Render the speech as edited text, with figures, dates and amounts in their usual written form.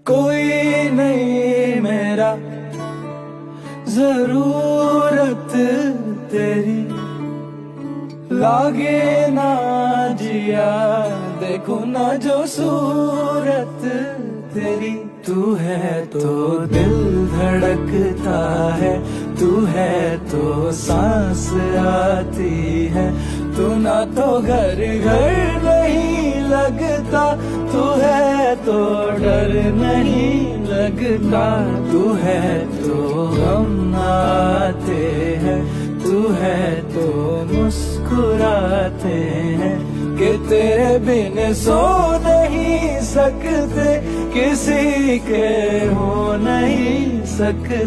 कोई नहीं मेरा जरूरत तेरी, लागे ना जिया देखो ना जो सूरत तेरी। तू है तो दिल धड़कता है, तू है तो सांस आती है, तू ना तो घर घर नहीं लगता, तू है तो डर नहीं लगता, तू है तो हम आते हैं, तू है तो मुस्कुराते हैं कि तेरे बिन सो नहीं सकते, किसी के हो नहीं सकते।